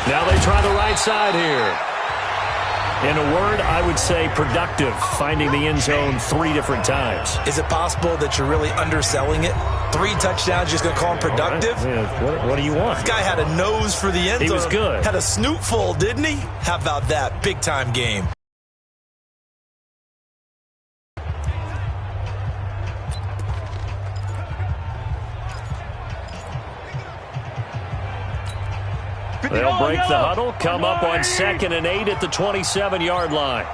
Now they try the right side here. In a word, I would say productive, finding the end zone 3 different times. Is it possible that you're really underselling it? 3 touchdowns, just going to call him productive? Yeah, what do you want? This guy had a nose for the end zone. He was good. Had a snoot full, didn't he? How about that? Big-time game. They'll break the huddle, come up on 2nd and 8 at the 27-yard line.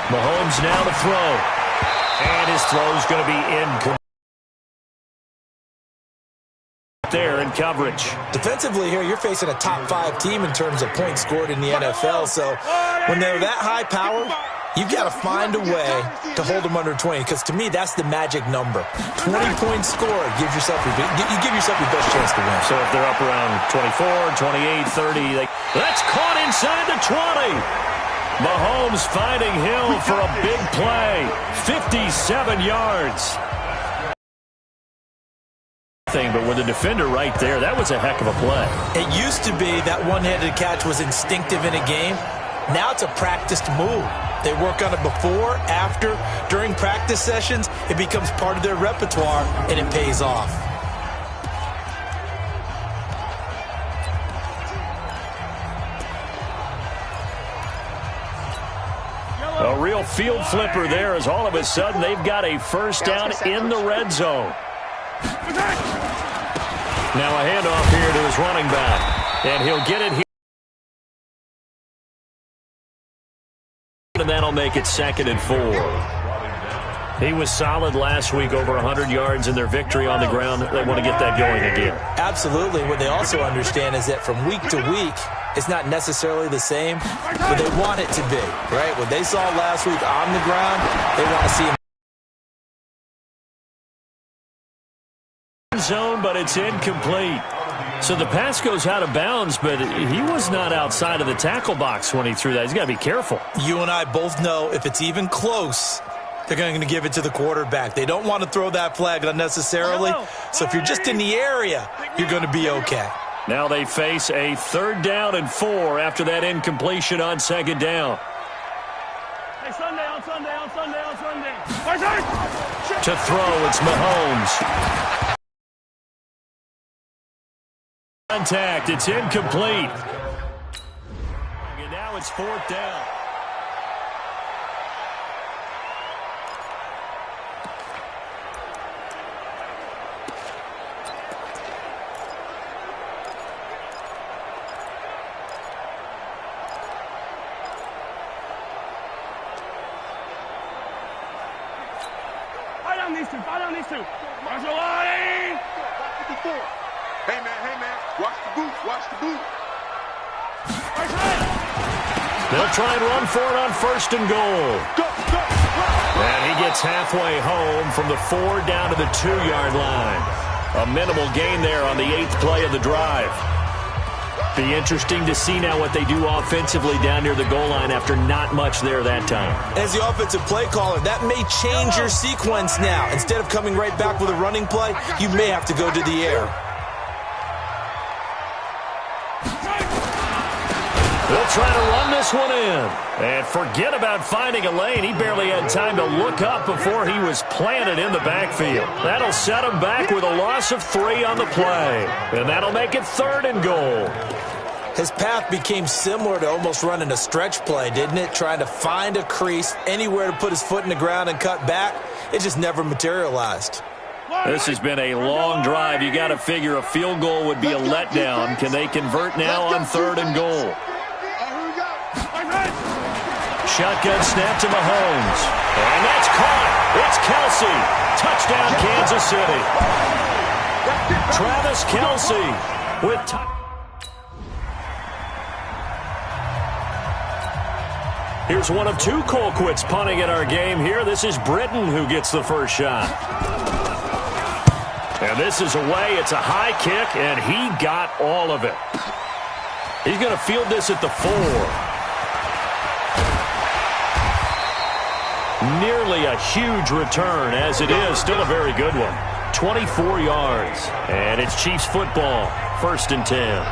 Mahomes now to throw. And his throw's going to be incomplete. There in coverage. Defensively here, you're facing a top 5 team in terms of points scored in the NFL. So when they're that high power, you've got to find a way to hold them under 20, because to me, that's the magic number. 20 points scored, you give yourself your best chance to win. So if they're up around 24, 28, 30, that's caught inside the 20. Mahomes finding Hill for a big play. 57 yards. But with the defender right there, that was a heck of a play. It used to be that one-handed catch was instinctive in a game. Now it's a practiced move. They work on it before, after, during practice sessions. It becomes part of their repertoire, and it pays off. A real field flipper there, as all of a sudden they've got a first down in the red zone. Now a handoff here to his running back, and he'll get it here. And that'll make it 2nd and 4. He was solid last week, over 100 yards in their victory on the ground. They want to get that going again. Absolutely. What they also understand is that from week to week, it's not necessarily the same, but they want it to be, right? What they saw last week on the ground, they want to see him. Zone, but it's incomplete. So the pass goes out of bounds, but he was not outside of the tackle box when he threw that. He's got to be careful. You and I both know if it's even close, they're going to give it to the quarterback. They don't want to throw that flag unnecessarily. So if you're just in the area, you're going to be okay. Now they face a 3rd down and 4 after that incompletion on 2nd down. Hey, Sunday. To throw, it's Mahomes. Contact, it's incomplete. And now it's 4th down. Fire down these two. Marshall line. 54. Hey, man. Watch the boot. They'll try and run for it on 1st and goal. Go. And he gets halfway home from the 4 down to the 2-yard line. A minimal gain there on the 8th play of the drive. Be interesting to see now what they do offensively down near the goal line after not much there that time. As the offensive play caller, that may change your sequence now. Instead of coming right back with a running play, you may have to go to the air. They'll try to run this one in. And forget about finding a lane. He barely had time to look up before he was planted in the backfield. That'll set him back with a loss of 3 on the play. And that'll make it 3rd and goal. His path became similar to almost running a stretch play, didn't it? Trying to find a crease, anywhere to put his foot in the ground and cut back. It just never materialized. This has been a long drive. You got to figure a field goal would be a letdown. Can they convert now on 3rd and goal? Shotgun snap to Mahomes. And that's caught. It's Kelsey. Touchdown, Kansas City. Travis Kelsey with Here's one of 2 Colquitts punting at our game here. This is Britton who gets the first shot. And this is away. It's a high kick, and he got all of it. He's going to field this at the 4. Nearly a huge return, as it is. Still a very good one. 24 yards. And it's Chiefs football. 1st and 10.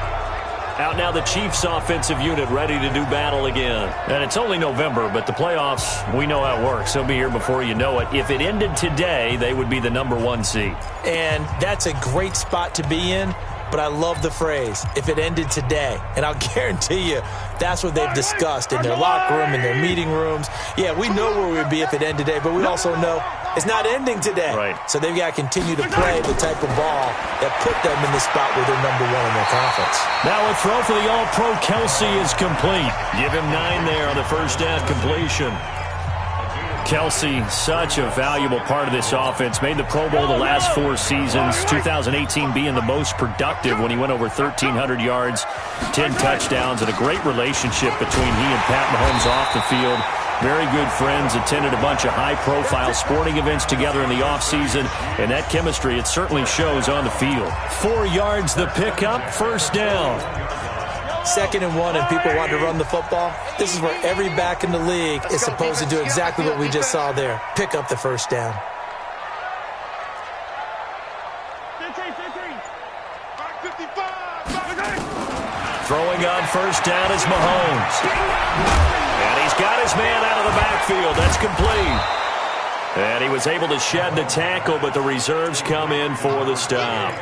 Out now the Chiefs offensive unit ready to do battle again. And it's only November, but the playoffs, we know how it works. They'll be here before you know it. If it ended today, they would be the #1 seed. And that's a great spot to be in. But I love the phrase, if it ended today. And I'll guarantee you that's what they've discussed in their locker room, in their meeting rooms. Yeah, we know where we'd be if it ended today, but we also know it's not ending today. Right. So they've got to continue to play the type of ball that put them in the spot where they're #1 in their conference. Now a throw for the All-Pro Kelsey is complete. Give him 9 there on the first down completion. Kelsey, such a valuable part of this offense. Made the Pro Bowl the last 4 seasons. 2018 being the most productive when he went over 1,300 yards, 10 touchdowns, and a great relationship between he and Pat Mahomes off the field. Very good friends, attended a bunch of high-profile sporting events together in the offseason, and that chemistry, it certainly shows on the field. 4 yards the pickup, 1st down. 2nd and 1 and people want to run the football. This is where every back in the league is supposed to do exactly what we just saw there. Pick up the 1st down. 15. Throwing on 1st down is Mahomes. And he's got his man out of the backfield. That's complete. And he was able to shed the tackle, but the reserves come in for the stop.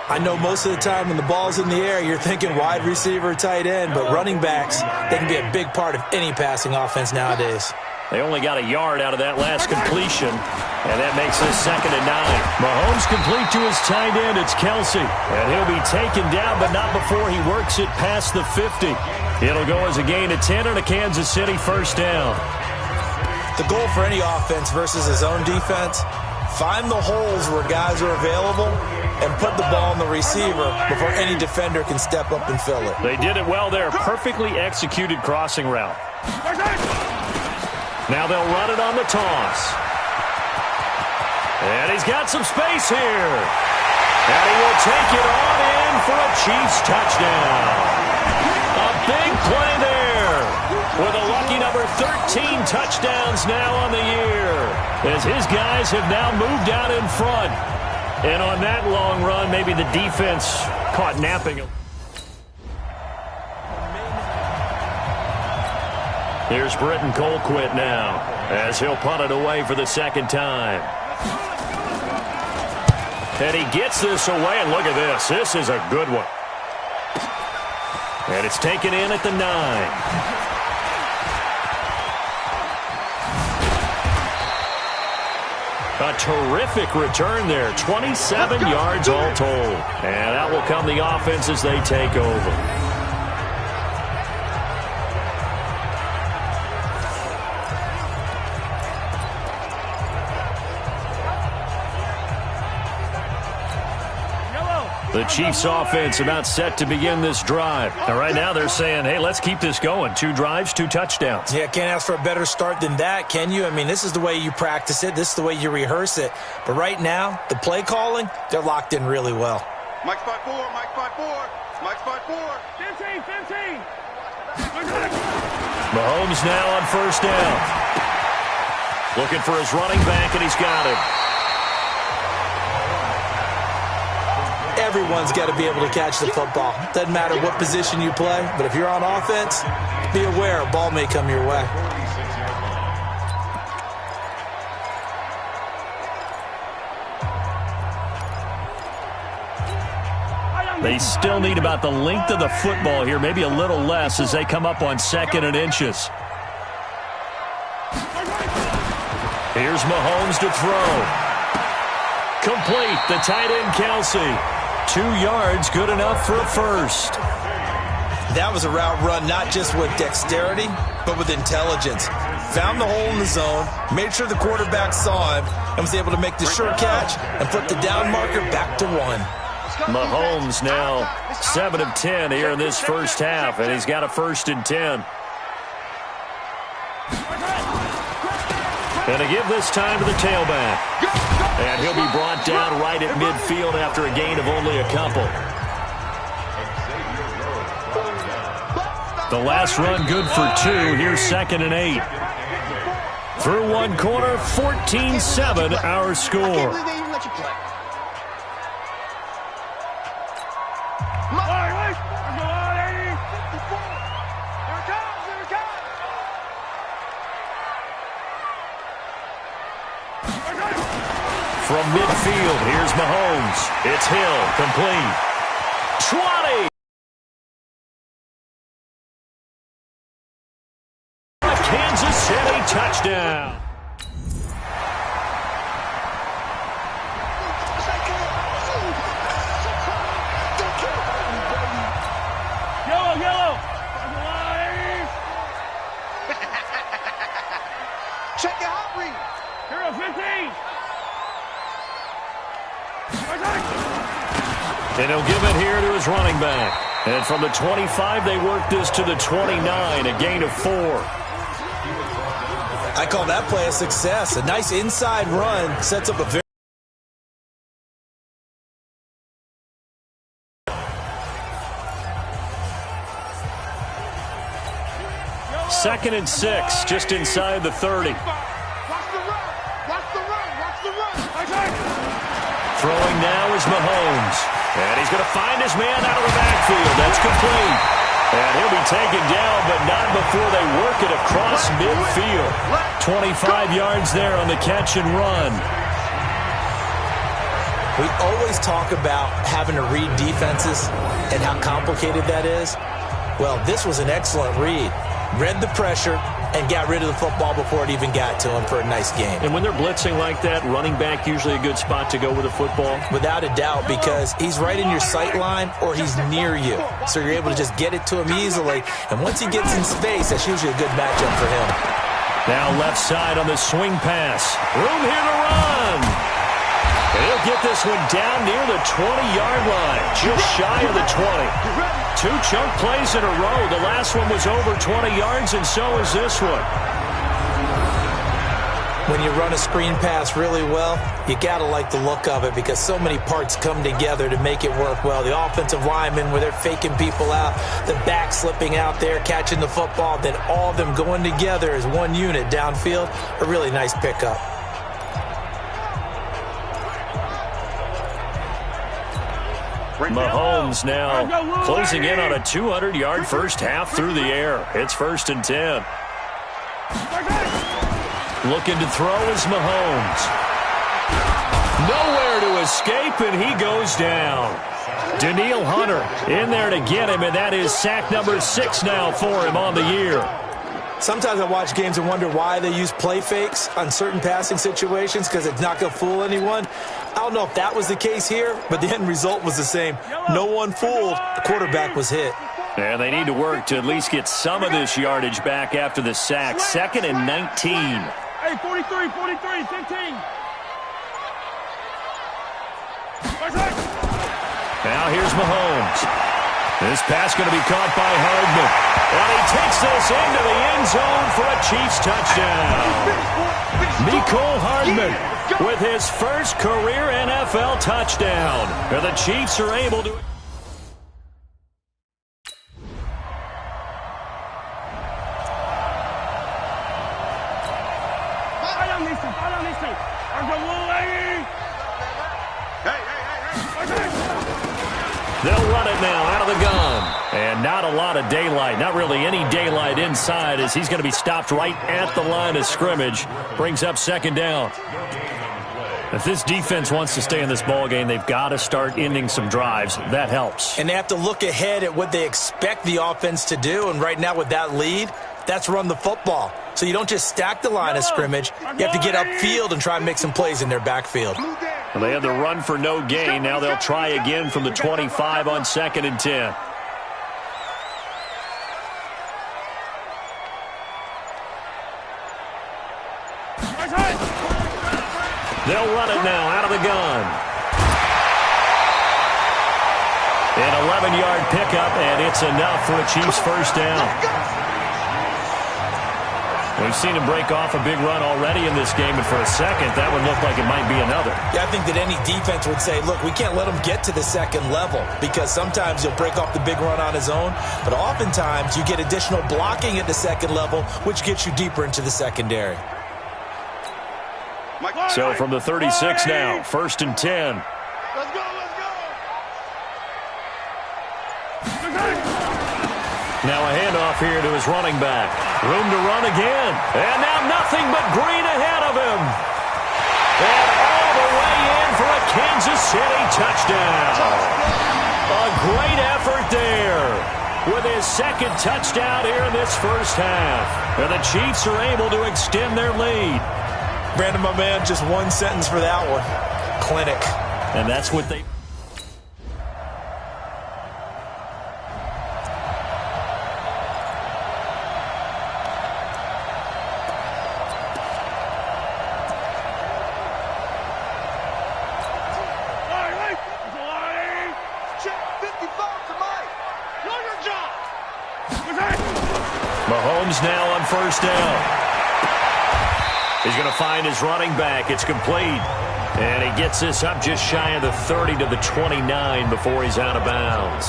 I know most of the time when the ball's in the air, you're thinking wide receiver, tight end, but running backs, they can be a big part of any passing offense nowadays. They only got a yard out of that last completion, and that makes this 2nd and 9. Mahomes complete to his tight end. It's Kelsey, and he'll be taken down, but not before he works it past the 50. It'll go as a gain of 10 and a Kansas City 1st down. The goal for any offense versus his own defense, find the holes where guys are available and put the ball on the receiver before any defender can step up and fill it. They did it well there. Perfectly executed crossing route. Now they'll run it on the toss. And he's got some space here. And he will take it on in for a Chiefs touchdown. A big play there with a lucky number 13 touchdowns now on the year, as his guys have now moved out in front. And on that long run, maybe the defense caught napping him. Here's Britton Colquitt now, as he'll punt it away for the 2nd time. And he gets this away, and look at this. This is a good one. And it's taken in at the 9. A terrific return there. 27 yards all told. And out will come the offense as they take over. The Chiefs offense about set to begin this drive. And right now they're saying, hey, let's keep this going. 2 drives, 2 touchdowns. Yeah, can't ask for a better start than that, can you? I mean, this is the way you practice it. This is the way you rehearse it. But right now, the play calling, they're locked in really well. Mike spot 4, Mike spot 4, Mike spot 4. 15. Mahomes now on 1st down. Looking for his running back, and he's got him. Everyone's got to be able to catch the football. Doesn't matter what position you play, but if you're on offense, be aware a ball may come your way. They still need about the length of the football here, maybe a little less as they come up on 2nd and inches. Here's Mahomes to throw. Complete, the tight end Kelsey. 2 yards, good enough for a 1st. That was a route run not just with dexterity, but with intelligence. Found the hole in the zone, made sure the quarterback saw him, and was able to make the sure catch and put the down marker back to 1. Mahomes now 7 of 10 here in this 1st half, and he's got a 1st and 10. And to give this time to the tailback. And he'll be brought down right at midfield after a gain of only a couple. The last run good for 2. Here's 2nd and 8. Through one quarter, 14-7 our score. I can't believe they even let you play. From midfield, here's Mahomes. It's Hill, complete. 20! Kansas City touchdown. Yellow. Check your hot read. Hero 15. And he'll give it here to his running back. And from the 25, they work this to the 29, a gain of 4. I call that play a success. A nice inside run sets up a very... Second and 6, just inside the 30. Throwing now is Mahomes. And he's going to find his man out of the backfield. That's complete. And he'll be taken down, but not before they work it across midfield. 25 yards there on the catch and run. We always talk about having to read defenses and how complicated that is. Well, this was an excellent read. Read the pressure and got rid of the football before it even got to him for a nice game. And when they're blitzing like that, running back usually a good spot to go with the football? Without a doubt, because he's right in your sight line or he's near you. So you're able to just get it to him easily. And once he gets in space, that's usually a good matchup for him. Now left side on the swing pass. Room here to run. And he'll get this one down near the 20-yard line, just shy of the 20. 2 chunk plays in a row. The last one was over 20 yards, and so is this one. When you run a screen pass really well, you got to like the look of it because so many parts come together to make it work well. The offensive linemen, where they're faking people out, the back slipping out there, catching the football, then all of them going together as one unit downfield. A really nice pickup. Mahomes now closing in on a 200-yard first half through the air. It's 1st and 10. Looking to throw is Mahomes. Nowhere to escape, and he goes down. Danielle Hunter in there to get him, and that is sack number 6 now for him on the year. Sometimes I watch games and wonder why they use play fakes on certain passing situations because it's not going to fool anyone. I don't know if that was the case here, but the end result was the same. No one fooled. The quarterback was hit. And they need to work to at least get some of this yardage back after the sack. 2nd and 19. Hey, 43, 15. Now here's Mahomes. This pass going to be caught by Hardman. And he takes this into the end zone for a Chiefs touchdown. Mecole Hardman with his first career NFL touchdown. And the Chiefs are able to... They'll run it now out of the gun. And not a lot of daylight. Not really any daylight inside as he's going to be stopped right at the line of scrimmage. Brings up 2nd down. If this defense wants to stay in this ballgame, they've got to start ending some drives. That helps. And they have to look ahead at what they expect the offense to do. And right now with that lead, that's run the football. So you don't just stack the line of scrimmage. You have to get upfield and try and make some plays in their backfield. Well, they had the run for no gain. Now they'll try again from the 25 on 2nd and 10. They'll run it now out of the gun. An 11-yard pickup, and it's enough for a Chiefs first down. We've seen him break off a big run already in this game, and for a second, that would look like it might be another. Yeah, I think that any defense would say, look, we can't let him get to the 2nd level because sometimes he'll break off the big run on his own, but oftentimes you get additional blocking at the 2nd level, which gets you deeper into the secondary. So from the 36 now, 1st and 10. Let's go, let's go. Now a handoff here to his running back. Room to run again. And now nothing but green ahead of him. And all the way in for a Kansas City touchdown. A great effort there with his second touchdown here in this first half. And the Chiefs are able to extend their lead. Brandon, my man, just one sentence for that one. Clinic. And that's what they... Mahomes now on 1st down. He's going to find his running back. It's complete. And he gets this up just shy of the 30 to the 29 before he's out of bounds.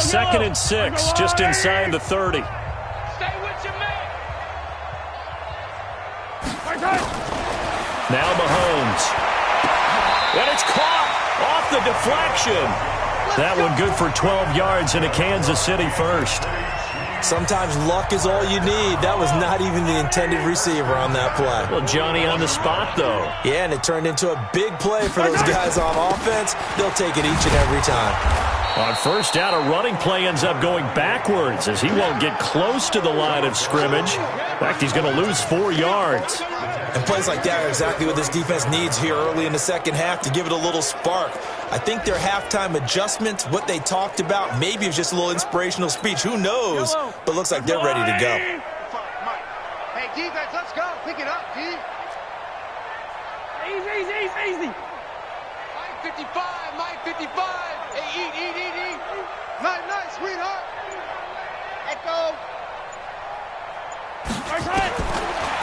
Second and 6, just inside the 30. Stay with your man. Now Mahomes. And it's caught off the deflection. That one good for 12 yards and a Kansas City first. Sometimes luck is all you need. That was not even the intended receiver on that play. Well, Johnny on the spot, though. Yeah, and it turned into a big play for those guys on offense. They'll take it each and every time. On 1st down, a running play ends up going backwards as he won't get close to the line of scrimmage. In fact, he's going to lose 4 yards. And plays like that are exactly what this defense needs here early in the second half to give it a little spark. I think their halftime adjustments, what they talked about, maybe it was just a little inspirational speech. Who knows? But looks like they're ready to go. Hey, defense, let's go. Pick it up, D. Easy. Mike 55, Mike 55. Hey, eat. Nice, sweetheart. Echo.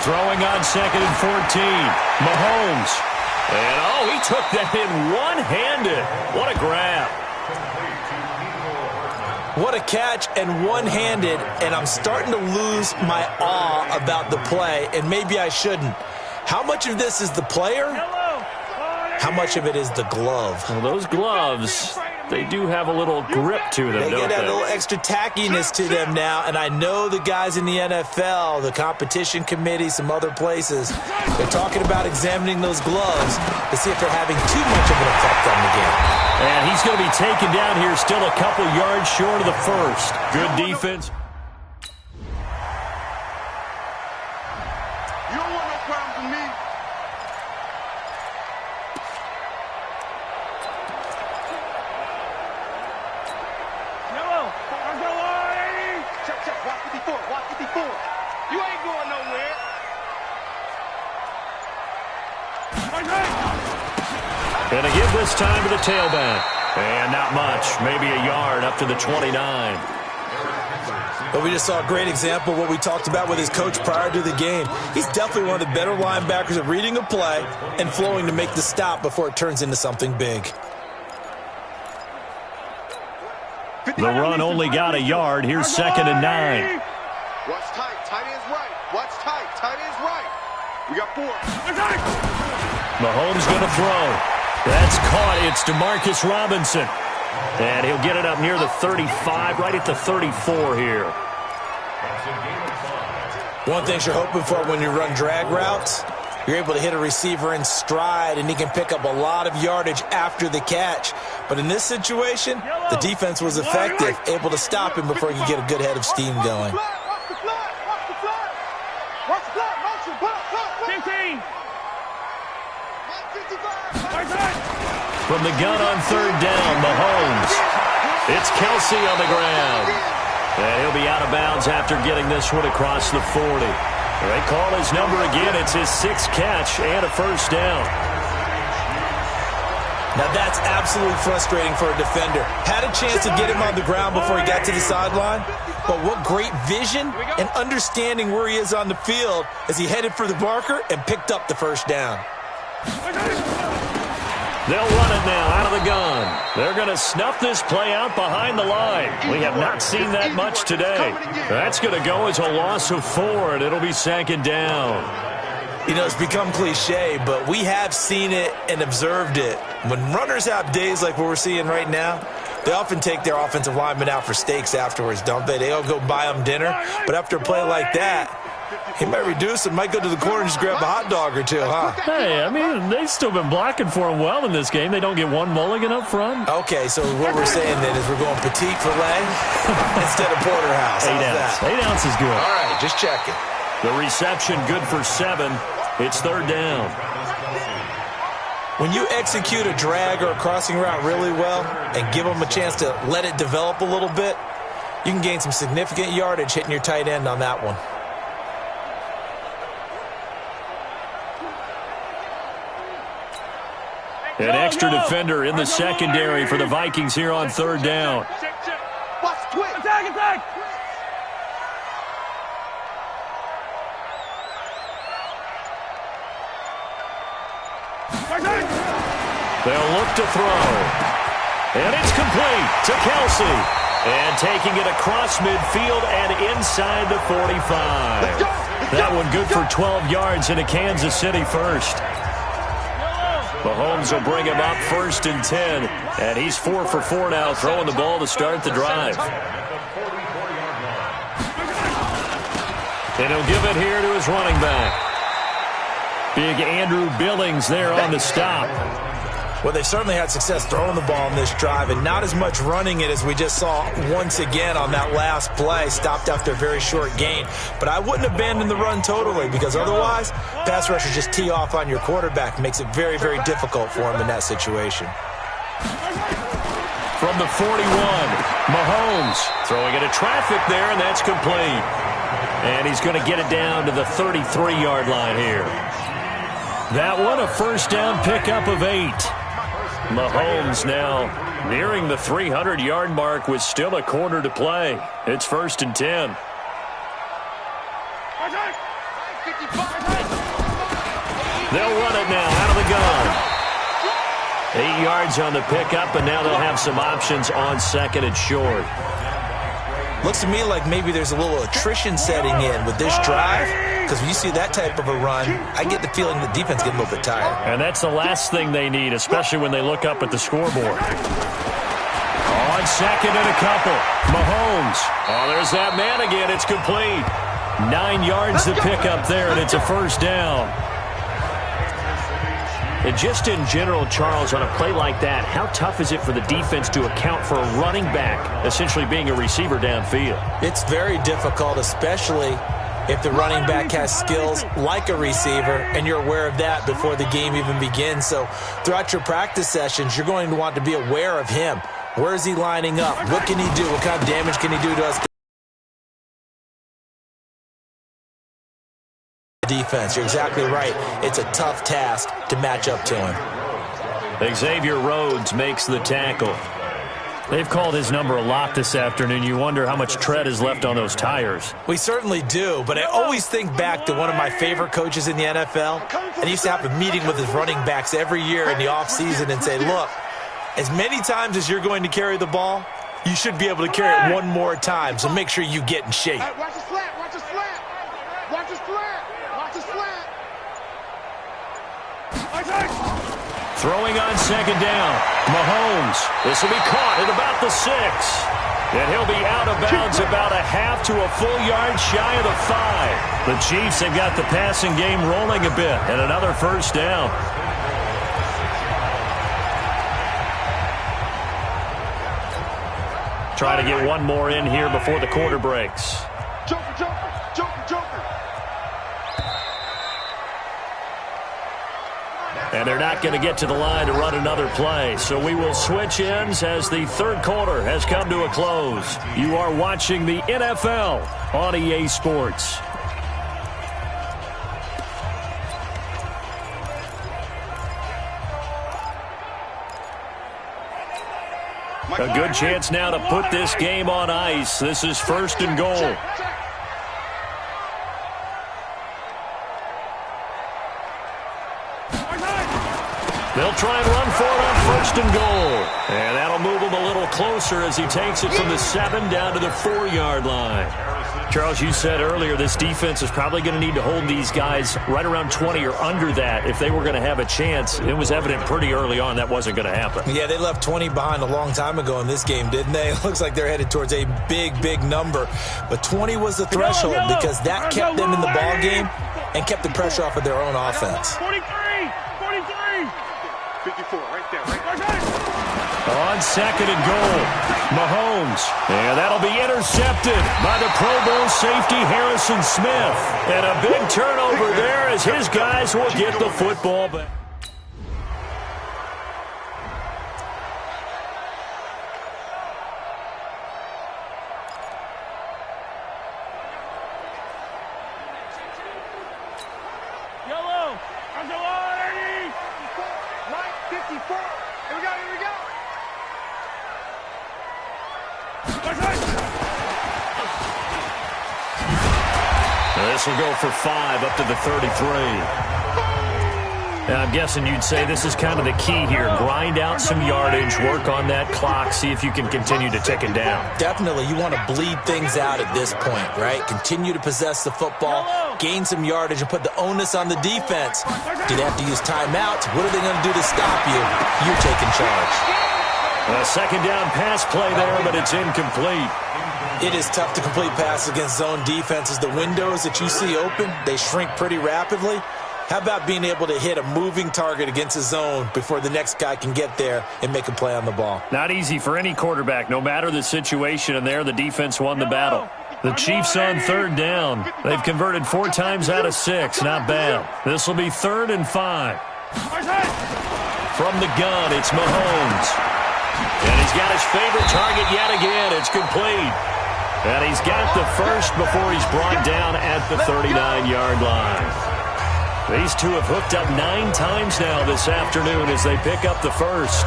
Throwing on 2nd and 14. Mahomes. And, he took that in one-handed. What a grab. What a catch and one-handed, and I'm starting to lose my awe about the play, and maybe I shouldn't. How much of this is the player? How much of it is the glove? Well, those gloves, they do have a little grip to them, They don't get they? a little extra tackiness to them now, and I know the guys in the NFL, the competition committee, some other places, they're talking about examining those gloves to see if they're having too much of an effect on the game. And he's going to be taken down here still a couple yards short of the first. Good defense. You don't want no problems with me. Check. Watch 54. You ain't going nowhere. And a give this time to the tailback. And not much. Maybe a yard up to the 29. But we just saw a great example of what we talked about with his coach prior to the game. He's definitely one of the better linebackers at reading a play and flowing to make the stop before it turns into something big. The run only got a yard. Here's 2nd and 9. Watch tight. Tight end's right. Watch tight. Tight end's right. We got 4. Mahomes going to throw. That's caught. It's DeMarcus Robinson. And he'll get it up near the 35, right at the 34 here. One thing you're hoping for when you run drag routes, you're able to hit a receiver in stride, and he can pick up a lot of yardage after the catch. But in this situation, the defense was effective, able to stop him before he could get a good head of steam going. Watch the flat. Motion. 15. From the gun on 3rd down, Mahomes. It's Kelsey on the ground. And he'll be out of bounds after getting this one across the 40. They call his number again. It's his 6th catch and a 1st down. Now that's absolutely frustrating for a defender. Had a chance to get him on the ground before he got to the sideline, but what great vision and understanding where he is on the field as he headed for the marker and picked up the 1st down. They'll run it now out of the gun. They're going to snuff this play out behind the line. We have not seen that much today. That's going to go as a loss of 4, and it'll be 2nd down. You know, it's become cliche, but we have seen it and observed it. When runners have days like what we're seeing right now, they often take their offensive linemen out for steaks afterwards, don't they? They all go buy them dinner. But after a play like that, he might reduce and might go to the corner and just grab a hot dog or two, huh? Hey, I mean, they've still been blocking for him well in this game. They don't get one mulligan up front. Okay, so what we're saying then is we're going petite filet instead of porterhouse. 8 ounce. 8 ounce is good. All right, just checking. The reception good for 7. It's 3rd down. When you execute a drag or a crossing route really well and give them a chance to let it develop a little bit, you can gain some significant yardage hitting your tight end on that one. An extra defender in the secondary for the Vikings here on 3rd down. Attack! They'll look to throw. And it's complete to Kelsey. And taking it across midfield and inside the 45. That one good for 12 yards into Kansas City first. Mahomes will bring him up 1st and 10. And he's 4 for 4 now, throwing the ball to start the drive. And he'll give it here to his running back. Big Andrew Billings there on the stop. Well, they've certainly had success throwing the ball in this drive and not as much running it as we just saw once again on that last play, stopped after a very short gain. But I wouldn't abandon the run totally because otherwise, pass rushers just tee off on your quarterback. Makes it very, very difficult for him in that situation. From the 41, Mahomes throwing into traffic there, and that's complete. And he's going to get it down to the 33-yard line here. That one, a 1st down pickup of 8. Mahomes now nearing the 300-yard mark with still a quarter to play. It's 1st and 10. They'll run it now out of the gun. 8 yards on the pickup, and now they'll have some options on 2nd and short. Looks to me like maybe there's a little attrition setting in with this drive, because when you see that type of a run, I get the feeling the defense getting a little bit tired. And that's the last thing they need, especially when they look up at the scoreboard. On 2nd and a couple, Mahomes. Oh, there's that man again. It's complete. 9 yards to pick up there, and it's a 1st down. And just in general, Charles, on a play like that, how tough is it for the defense to account for a running back essentially being a receiver downfield? It's very difficult, especially if the running back has skills like a receiver, and you're aware of that before the game even begins. So throughout your practice sessions, you're going to want to be aware of him. Where is he lining up? What can he do? What kind of damage can he do to us? Defense. You're exactly right. It's a tough task to match up to him. Xavier Rhodes makes the tackle. They've called his number a lot this afternoon. You wonder how much tread is left on those tires. We certainly do, but I always think back to one of my favorite coaches in the NFL, and he used to have a meeting with his running backs every year in the offseason and say, look, as many times as you're going to carry the ball, you should be able to carry it one more time, so make sure you get in shape. Hey, watch the slant, watch the slant. Watch the slant, watch the slant. Throwing on 2nd down, Mahomes. This will be caught at about the 6. And he'll be out of bounds about a half to a full yard shy of the 5. The Chiefs have got the passing game rolling a bit, and another 1st down. Try to get one more in here before the quarter breaks. Joker, joker, joker, joker. And they're not going to get to the line to run another play. So we will switch ends as the 3rd quarter has come to a close. You are watching the NFL on EA Sports. A good chance now to put this game on ice. This is 1st and goal. They'll try and run for it First and goal. And that'll move him a little closer as he takes it from the 7 down to the 4-yard line. Charles, you said earlier this defense is probably going to need to hold these guys right around 20 or under that if they were going to have a chance. It was evident pretty early on that wasn't going to happen. Yeah, they left 20 behind a long time ago in this game, didn't they? It looks like they're headed towards a big, big number. But 20 was the threshold because that kept them in the ball game and kept the pressure off of their own offense. 43, 54, right there, right there. On second and goal, Mahomes. And that'll be intercepted by the Pro Bowl safety Harrison Smith. And a big turnover there as his guys will get the football back. Yellow. Right, 54. Here we go, here we go. This will go for 5 up to the 33. Now, I'm guessing you'd say this is kind of the key here. Grind out some yardage, work on that clock, see if you can continue to tick it down. Definitely, you want to bleed things out at this point, right? Continue to possess the football, gain some yardage, and put the onus on the defense. Do they have to use timeouts? What are they going to do to stop you? You're taking charge. A second down pass play there, but it's incomplete. It is tough to complete passes against zone defenses. The windows that you see open, they shrink pretty rapidly. How about being able to hit a moving target against a zone before the next guy can get there and make a play on the ball? Not easy for any quarterback, no matter the situation, and there the defense won the battle. The Chiefs on third down. They've converted 4 times out of 6. Not bad. This will be 3rd and 5. From the gun, it's Mahomes. And he's got his favorite target yet again. It's complete. And he's got the first before he's brought down at the 39-yard line. These two have hooked up 9 times now this afternoon as they pick up the first.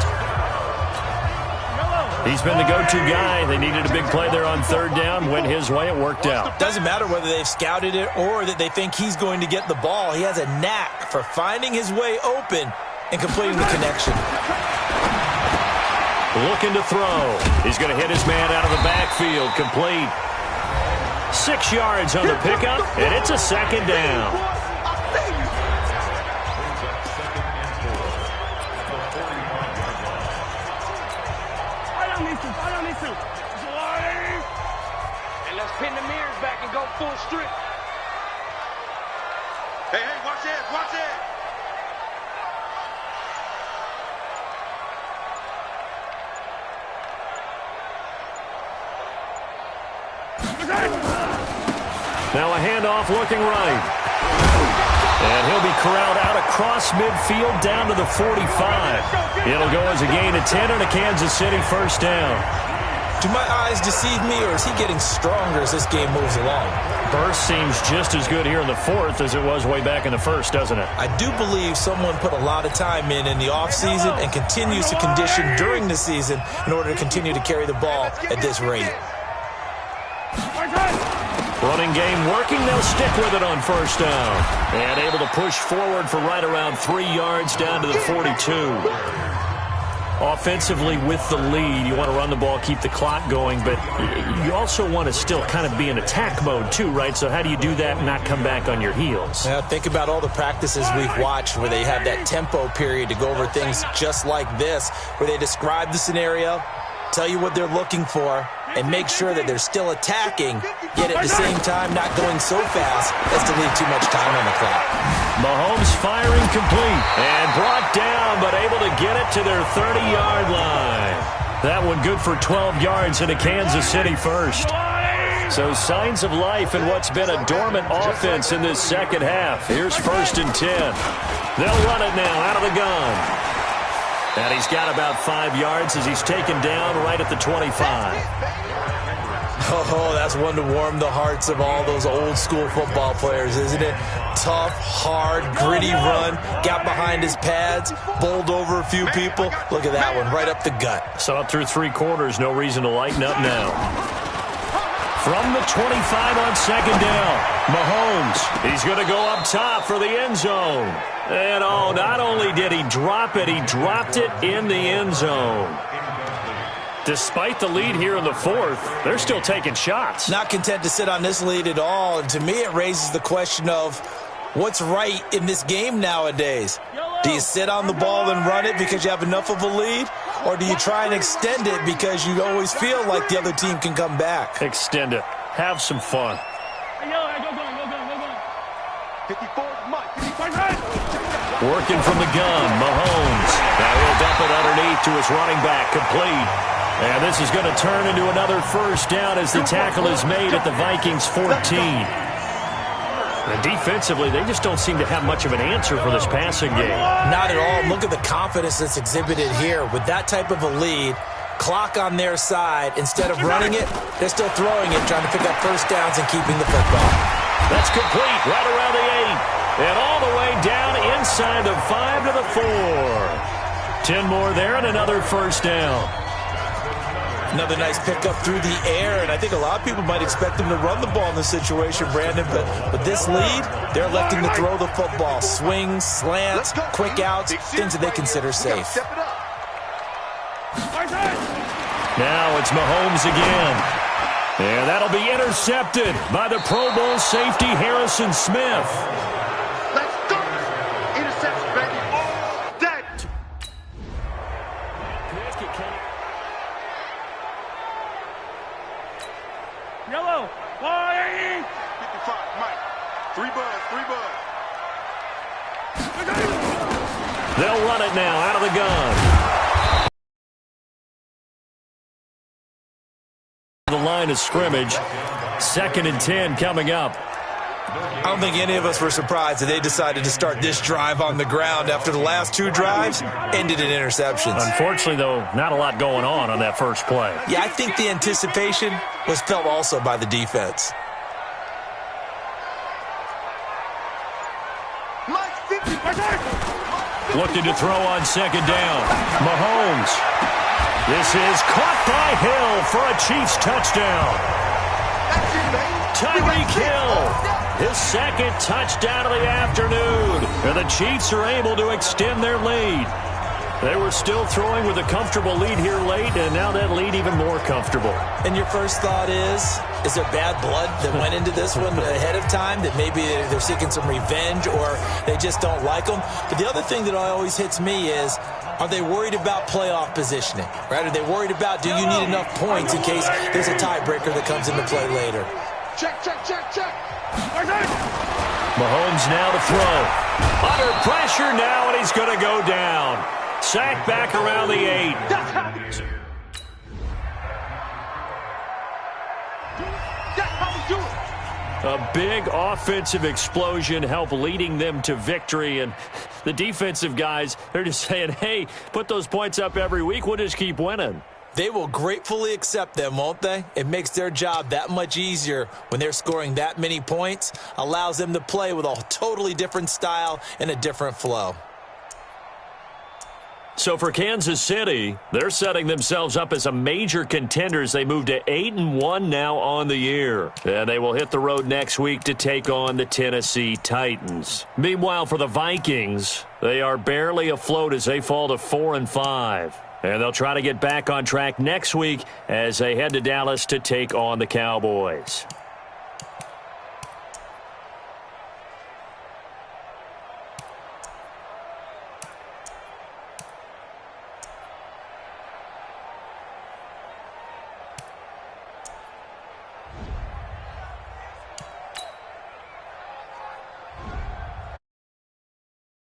He's been the go-to guy. They needed a big play there on third down. Went his way. It worked out. Doesn't matter whether they've scouted it or that they think he's going to get the ball. He has a knack for finding his way open and completing the connection. Looking to throw. He's going to hit his man out of the backfield. Complete. 6 yards on the pickup, and it's a second down. And let's pin the mirrors back and go full strip. Hey, watch this, watch this. Now a handoff looking right. And he'll be corralled out across midfield down to the 45. It'll go as a gain of 10 and a Kansas City first down. Do my eyes deceive me, or is he getting stronger as this game moves along? Burst seems just as good here in the 4th as it was way back in the 1st, doesn't it? I do believe someone put a lot of time in the offseason and continues to condition during the season in order to continue to carry the ball at this rate. Running game working. They'll stick with it on first down. And able to push forward for right around 3 yards down to the 42. Offensively with the lead, you want to run the ball, keep the clock going, but you also want to still kind of be in attack mode too, right? So how do you do that and not come back on your heels? Now, think about all the practices we've watched where they have that tempo period to go over things just like this, where they describe the scenario, tell you what they're looking for, and make sure that they're still attacking, yet at the same time not going so fast as to leave too much time on the clock. Mahomes firing complete and brought down, but able to get it to their 30-yard line. That one good for 12 yards in a Kansas City first. So signs of life in what's been a dormant offense in this second half. Here's 1st and 10. They'll run it now out of the gun. And he's got about 5 yards as he's taken down right at the 25. Oh, that's one to warm the hearts of all those old school football players, isn't it? Tough, hard, gritty run, got behind his pads, bowled over a few people. Look at that one, right up the gut. So up through 3 quarters, no reason to lighten up now. From the 25 on second down, Mahomes, he's going to go up top for the end zone. And, oh, not only did he drop it, he dropped it in the end zone. Despite the lead here in the fourth, they're still taking shots. Not content to sit on this lead at all. And to me, it raises the question of what's right in this game nowadays. Do you sit on the ball and run it because you have enough of a lead? Or do you try and extend it because you always feel like the other team can come back? Extend it. Have some fun. 54, Mike. Working from the gun, Mahomes. Now he'll dump it underneath to his running back, complete. And this is going to turn into another first down as the tackle is made at the Vikings 14. And defensively, they just don't seem to have much of an answer for this passing game. Not at all. Look at the confidence that's exhibited here. With that type of a lead, clock on their side, instead of running it, they're still throwing it, trying to pick up first downs and keeping the football. That's complete right around the 8. And all the way down inside the 5 to the 4. 10 more there and another first down. Another nice pickup through the air, and I think a lot of people might expect them to run the ball in this situation, Brandon, but with this lead, they're electing to throw the football. Swings, slants, quick outs, things that they consider safe. Now it's Mahomes again. And that'll be intercepted by the Pro Bowl safety Harrison Smith. Let's go. Interception, baby. All day. Yellow. 55, Mike. 3 buzz. They'll run it now out of the gun. The line of scrimmage. 2nd and 10 coming up. I don't think any of us were surprised that they decided to start this drive on the ground after the last 2 drives ended in interceptions. Unfortunately, though, not a lot going on that first play. Yeah, I think the anticipation was felt also by the defense. Mike, 50. Looking to throw on second down. Mahomes. This is caught by Hill for a Chiefs touchdown. Tyreek Hill, his 2nd touchdown of the afternoon. And the Chiefs are able to extend their lead. They were still throwing with a comfortable lead here late, and now that lead even more comfortable. And your first thought is there bad blood that went into this one ahead of time, that maybe they're seeking some revenge or they just don't like them? But the other thing that always hits me is, are they worried about playoff positioning? Right? Are they worried about, do you need enough points in case there's a tiebreaker that comes into play later? Check. Mahomes now to throw. Under pressure now, and he's going to go down. Sacked back around the 8. A big offensive explosion helped leading them to victory. And the defensive guys, they're just saying, hey, put those points up every week. We'll just keep winning. They will gratefully accept them, won't they? It makes their job that much easier when they're scoring that many points. Allows them to play with a totally different style and a different flow. So for Kansas City, they're setting themselves up as a major contender as they move to 8-1 now on the year. And they will hit the road next week to take on the Tennessee Titans. Meanwhile, for the Vikings, they are barely afloat as they fall to 4-5. And they'll try to get back on track next week as they head to Dallas to take on the Cowboys.